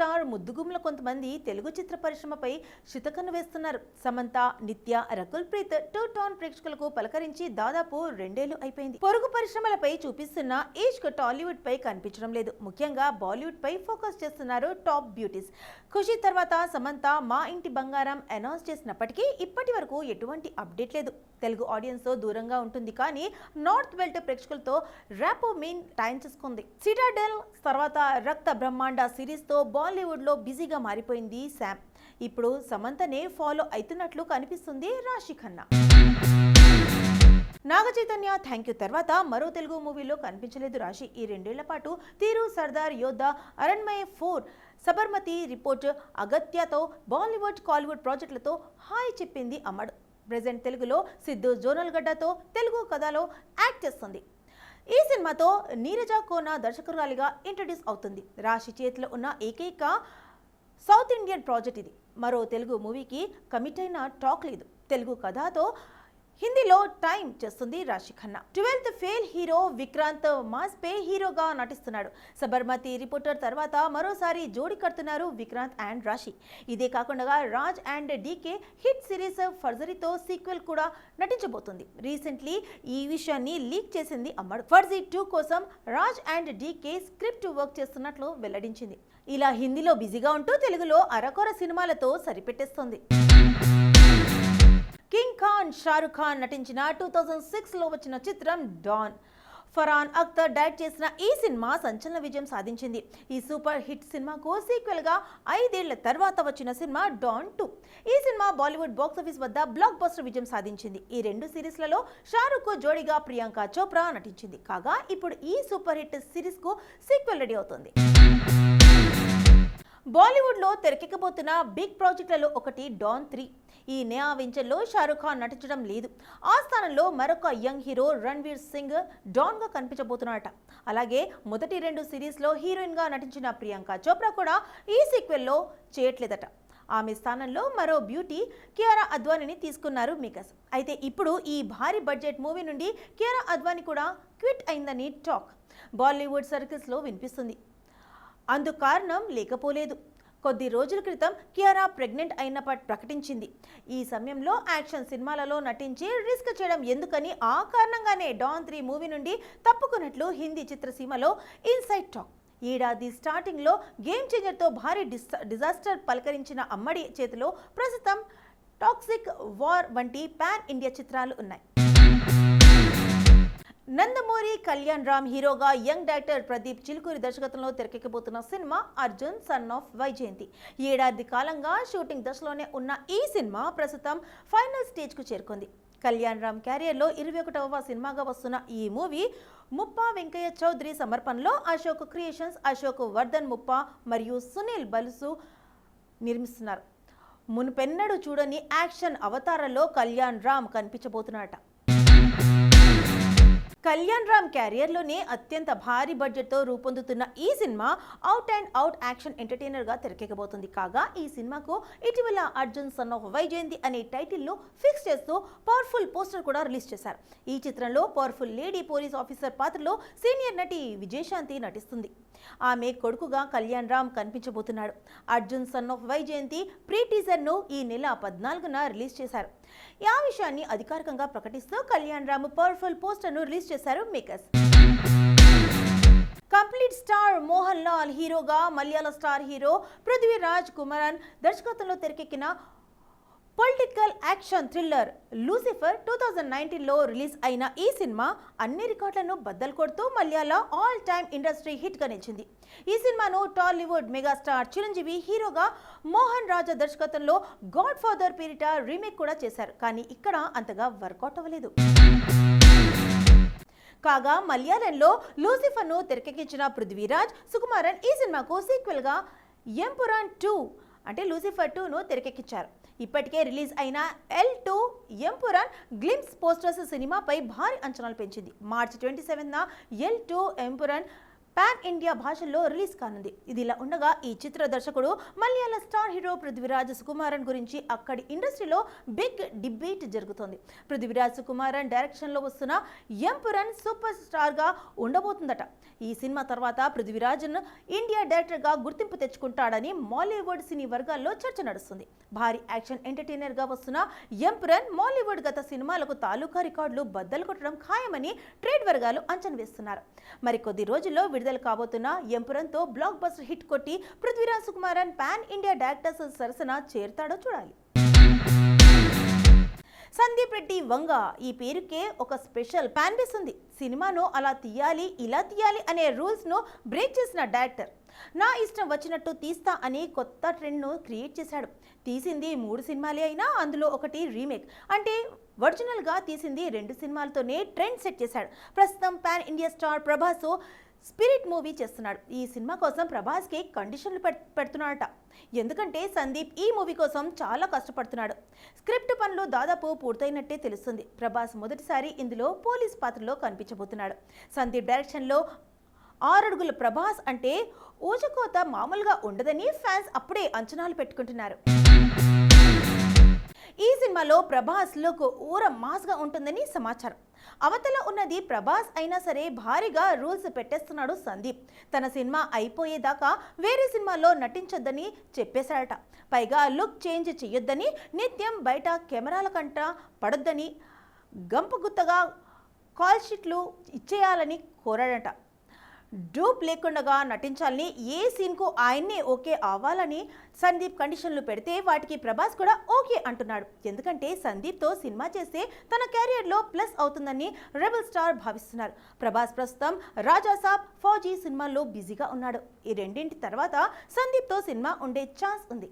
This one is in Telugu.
స్టార్ ముద్దుగుమ్మల కొంతమంది తెలుగు చిత్ర పరిశ్రమపై శితకన్ను వేస్తున్నారు. సమంత, నిత్య, రకుల్ ప్రీత్ టూ టౌన్ ప్రేక్షకులకు పలకరించి దాదాపు 2 ఏళ్లు అయిపోయింది. పొరుగు పరిశ్రమలపై చూపిస్తున్న ఇష్క్ టాలీవుడ్ పై కనిపించడం లేదు. ముఖ్యంగా బాలీవుడ్ పై ఫోకస్ చేస్తున్నారు టాప్ బ్యూటీస్. ఖుషి తర్వాత సమంత మా ఇంటి బంగారం అనౌన్స్ చేసినప్పటికీ ఇప్పటి వరకు ఎటువంటి అప్డేట్ లేదు. తెలుగు ఆడియన్స్ తో దూరంగా ఉంటుంది కానీ నార్త్ బెల్ట్ ప్రేక్షకులతో ర్యాపో మెయిన్ టైం చేసుకుంది. సిటాడెల్ తర్వాత రక్త బ్రహ్మాండ సిరీస్ తో బాలీవుడ్ లో బిజీగా మారిపోయింది శామ్. ఇప్పుడు సమంతనే ఫాలో అవుతున్నట్లు కనిపిస్తుంది రాశి ఖన్నా. నాగ చైతన్య థ్యాంక్ యూ తర్వాత మరో తెలుగు మూవీలో కనిపించలేదు రాశి. ఈ 2 ఏళ్ల పాటు తీరు, సర్దార్, యోద్ధ, అరణ్మయ 4, సబర్మతి రిపోర్ట్, అగత్యతో బాలీవుడ్, కాలీవుడ్ ప్రాజెక్టులతో హాయ్ చెప్పింది అమ్మడు. ప్రెజెంట్ తెలుగులో సిద్ధు జోనల్ గడ్డతో తెలుగు కథలో యాక్ట్ చేస్తుంది. ఈ సినిమాతో నీరజ కోన దర్శకురాలిగా ఇంట్రడ్యూస్ అవుతుంది. రాశి చేతిలో ఉన్న ఏకైక సౌత్ ఇండియన్ ప్రాజెక్ట్ ఇది. మరో తెలుగు మూవీకి కమిట్ అయిన టాక్ లేదు. తెలుగు కథతో హిందీలో టైం చేస్తుంది రాశి Khanna. 12th fail hero Vikrant mass pay హీరోగా నటిస్తున్నాడు. సబర్మతి రిపోర్టర్ తర్వాత మరోసారి జోడి కడుతున్నారు విక్రాంత్ అండ్ రాశి. ఇదే కాకుండా Raj and DK hit series ఫర్జరీతో సీక్వెల్ కూడా నటించబోతుంది. రీసెంట్లీ ఈ విషయాన్ని లీక్ చేసింది అమ్మడు. ఫర్జీ 2 కోసం Raj and DK script work చేస్తున్నట్లు వెల్లడించింది. ఇలా హిందీలో బిజీగా ఉంటూ తెలుగులో అరకొర సినిమాలతో సరిపెట్టేస్తోంది. కింగ్ ఖాన్ షారుఖ్ ఖాన్ నటించిన 2006లో వచ్చిన చిత్రం డాన్. ఫరాన్ అఖ్తర్ డైరెక్ట్ చేసిన ఈ సినిమా సంచలన విజయం సాధించింది. ఈ సూపర్ హిట్ సినిమాకు సీక్వెల్ గా 5 ఏళ్ల తర్వాత వచ్చిన సినిమా డాన్ 2. ఈ సినిమా బాలీవుడ్ బాక్సాఫీస్ వద్ద బ్లాక్ బస్టర్ విజయం సాధించింది. ఈ 2 సిరీస్లలో షారుఖ్ కు జోడీగా ప్రియాంక చోప్రా నటించింది. కాగా ఇప్పుడు ఈ సూపర్ హిట్ సిరీస్ కు సీక్వెల్ రెడీ అవుతోంది. బాలీవుడ్ లో తెరకెక్కబోతున్న బిగ్ ప్రాజెక్టులలో ఒకటి డాన్ 3. ఈ నయా వెంచర్లో షారుఖ్ ఖాన్ నటించడం లేదు. ఆ స్థానంలో మరొక young hero Ranveer Singh Don గా కనిపించబోతున్నాడట. అలాగే మొదటి 2 సిరీస్లో హీరోయిన్ గా నటించిన ప్రియాంక చోప్రా కూడా ఈ సీక్వెల్లో చేయట్లేదట. ఆమె స్థానంలో మరో బ్యూటీ కియారా అద్వానీని తీసుకున్నారు మేకర్స్. అయితే ఇప్పుడు ఈ భారీ బడ్జెట్ మూవీ నుండి కియారా అద్వానీ కూడా క్విట్ అయిందని టాక్ బాలీవుడ్ సర్కిల్స్ లో వినిపిస్తుంది. అందుకు కారణం లేకపోలేదు. కొద్ది రోజుల క్రితం కియారా ప్రెగ్నెంట్ అయినప్పటి ప్రకటించింది. ఈ సమయంలో యాక్షన్ సినిమాలలో నటించి రిస్క్ చేయడం ఎందుకని ఆ కారణంగానే డాన్ 3 మూవీ నుండి తప్పుకున్నట్లు హిందీ చిత్రసీమలో ఇన్సైడ్ టాక్. ఏడాది స్టార్టింగ్లో గేమ్ చేంజర్తో భారీ డిజాస్టర్ పలకరించిన అమ్మడి చేతిలో ప్రస్తుతం టాక్సిక్ వార్ వంటి పాన్ ఇండియా చిత్రాలు ఉన్నాయి. నందమూరి కళ్యాణ్ రామ్ హీరోగా యంగ్ డైరెక్టర్ ప్రదీప్ చిలుకూరి దర్శకత్వంలో తెరకెక్కబోతున్న cinema Arjun son of Vaijayanthi. ఏడాది కాలంగా షూటింగ్ దశలోనే ఉన్న ఈ సినిమా ప్రస్తుతం ఫైనల్ స్టేజ్కు చేరుకుంది. కళ్యాణ్ రామ్ క్యారియర్లో 21వ సినిమాగా వస్తున్న ఈ మూవీ ముప్పా వెంకయ్య చౌదరి సమర్పణలో అశోక్ క్రియేషన్స్, అశోక్ వర్ధన్ ముప్పా మరియు సునీల్ బలుసు నిర్మిస్తున్నారు. మునుపెన్నడూ చూడని యాక్షన్ అవతారంలో కళ్యాణ్ రామ్ కనిపించబోతున్నారట. కళ్యాణ్ రామ్ క్యారియర్లోనే అత్యంత భారీ బడ్జెట్తో రూపొందుతున్న ఈ cinema out and out action ఎంటర్టైనర్గా తెరకెక్కబోతుంది. కాగా ఈ సినిమాకు ఇటీవల అర్జున్ సన్ ఆఫ్ వైజయంతి అనే టైటిల్ను ఫిక్స్ చేస్తూ పవర్ఫుల్ పోస్టర్ కూడా రిలీజ్ చేశారు. ఈ చిత్రంలో పవర్ఫుల్ లేడీ పోలీస్ ఆఫీసర్ పాత్రలో సీనియర్ నటి విజయశాంతి నటిస్తుంది. ఆమె కొడుకుగా కళ్యాణ్ రామ్ కనిపించబోతున్నాడు. Arjun son of Vaijayanthi pre టీజర్ను ఈ నెల 14న రిలీజ్ చేశారు. ఆ విషయాన్ని అధికారికంగా ప్రకటిస్తూ కళ్యాణ్ రామ్ పవర్ఫుల్ పోస్టర్ను రిలీజ్ చేశారు makers. Complete star Mohan Lal హీరోగా మలయాళ స్టార్ హీరో పృథ్వీరాజ్ కుమారన్ దర్శకత్వంలో తెరకెక్కిన పొలిటికల్ యాక్షన్ థ్రిల్లర్ లూసిఫర్ 2019లో రిలీజ్ అయిన ఈ సినిమా అన్ని రికార్డులను బద్దలు కొడుతూ మలయాళ ఆల్ టైమ్ ఇండస్ట్రీ హిట్ గా నిలిచింది. ఈ సినిమాను టాలీవుడ్ మెగాస్టార్ చిరంజీవి హీరోగా మోహన్ రాజా దర్శకత్వంలో గాడ్ ఫాదర్ పేరిట రీమేక్ కూడా చేశారు. కానీ ఇక్కడ అంతగా వర్కౌట్ అవ్వలేదు. కాగా మలయాళంలో లూసిఫర్ను తెరకెక్కించిన పృథ్వీరాజ్ సుకుమారన్ ఈ సినిమాకు సీక్వెల్ గా ఎంపురాన్ 2 అంటే లూసిఫర్ 2ను తెరకెక్కించారు. ఇప్పటికే రిలీజ్ అయిన L2 ఎంపురాన్ గ్లింప్స్ పోస్టర్స్ సినిమాపై భారీ అంచనాలు పెంచింది. మార్చి 27న L2 ఎంపురాన్ పాన్ ఇండియా భాషల్లో రిలీజ్ కానుంది. ఇది ఇలా ఉండగా ఈ చిత్ర దర్శకుడు మలయాళ స్టార్ హీరో పృథ్వీరాజ్ సుకుమారన్ గురించి అక్కడి ఇండస్ట్రీలో బిగ్ డిబేట్ జరుగుతోంది. పృథ్వీరాజ్ సుకుమారన్ డైరెక్షన్లో వస్తున్న ఎంపురన్ సూపర్ స్టార్గా ఉండబోతుందట. ఈ సినిమా తర్వాత పృథ్వీరాజ్ను ఇండియా డైరెక్టర్గా గుర్తింపు తెచ్చుకుంటాడని మాలీవుడ్ సినీ వర్గాల్లో చర్చ నడుస్తుంది. భారీ యాక్షన్ ఎంటర్టైనర్గా వస్తున్న ఎంపురన్ మాలీవుడ్ గత సినిమాలకు తాలూకా రికార్డులు బద్దలు కొట్టడం ఖాయమని ట్రేడ్ వర్గాలు అంచనా వేస్తున్నారు. మరికొద్ది రోజుల్లో విడుదల కాబోతున్న ఎంపురన్తో బ్లాక్ బస్టర్ హిట్ కొట్టి Prithviraj Sukumaran pan India directors సరసన చేరుతాడో చూడాలి. సందీప్ రెడ్డి వంగ ఈ పేరుకే ఒక స్పెషల్ ఫ్యాన్ బేస్ ఉంది. సినిమాను అలా తీయాలి ఇలా తీయాలి అనే రూల్స్ను బ్రేక్ చేసిన డైరెక్టర్ నా ఇష్టం వచ్చినట్టు తీస్తా అని కొత్త ట్రెండ్ను క్రియేట్ చేశాడు. తీసింది 3 సినిమాలే అయినా అందులో ఒకటి రీమేక్, అంటే ఒరిజినల్గా తీసింది 2 సినిమాలతోనే ట్రెండ్ సెట్ చేశాడు. ప్రస్తుతం pan India star Prabhas spirit movie చేస్తున్నాడు. ఈ సినిమా కోసం ప్రభాస్కి కండిషన్లు పెడుతున్నాడట. ఎందుకంటే సందీప్ ఈ మూవీ కోసం చాలా కష్టపడుతున్నాడు. స్క్రిప్ట్ పనులు దాదాపు పూర్తయినట్టే తెలుస్తుంది. ప్రభాస్ మొదటిసారి ఇందులో పోలీస్ పాత్రలో కనిపించబోతున్నాడు. సందీప్ డైరెక్షన్లో 6 అడుగుల ప్రభాస్ అంటే ఊచకోత మామూలుగా ఉండదని ఫ్యాన్స్ అప్పుడే అంచనాలు పెట్టుకుంటున్నారు. ఈ సినిమాలో ప్రభాస్ లుక్ ఊర మాస్గా ఉంటుందని సమాచారం. అవతల ఉన్నది ప్రభాస్ అయినా సరే భారీగా రూల్స్ పెట్టేస్తున్నాడు సందీప్. తన సినిమా అయిపోయేదాకా వేరే సినిమాలో నటించొద్దని చెప్పేశాడట. పైగా లుక్ చేంజ్ చేయొద్దని, నిత్యం బయట కెమెరాల కంట పడొద్దని, గంపగుత్తగా కాల్ షీట్లు ఇచ్చేయాలని కోరాడట. డూప్ లేకుండా నటించాలని, ఏ సీన్కు ఆయన్నే ఓకే అవ్వాలని సందీప్ కండిషన్లు పెడితే వాటికి ప్రభాస్ కూడా ఓకే అంటున్నాడు. ఎందుకంటే సందీప్తో సినిమా చేస్తే తన కెరియర్లో ప్లస్ అవుతుందని రెబల్ స్టార్ భావిస్తున్నారు. ప్రభాస్ ప్రస్తుతం రాజాసాబ్, ఫౌజీ సినిమాల్లో బిజీగా ఉన్నాడు. ఈ రెండింటి తర్వాత సందీప్తో సినిమా ఉండే ఛాన్స్ ఉంది.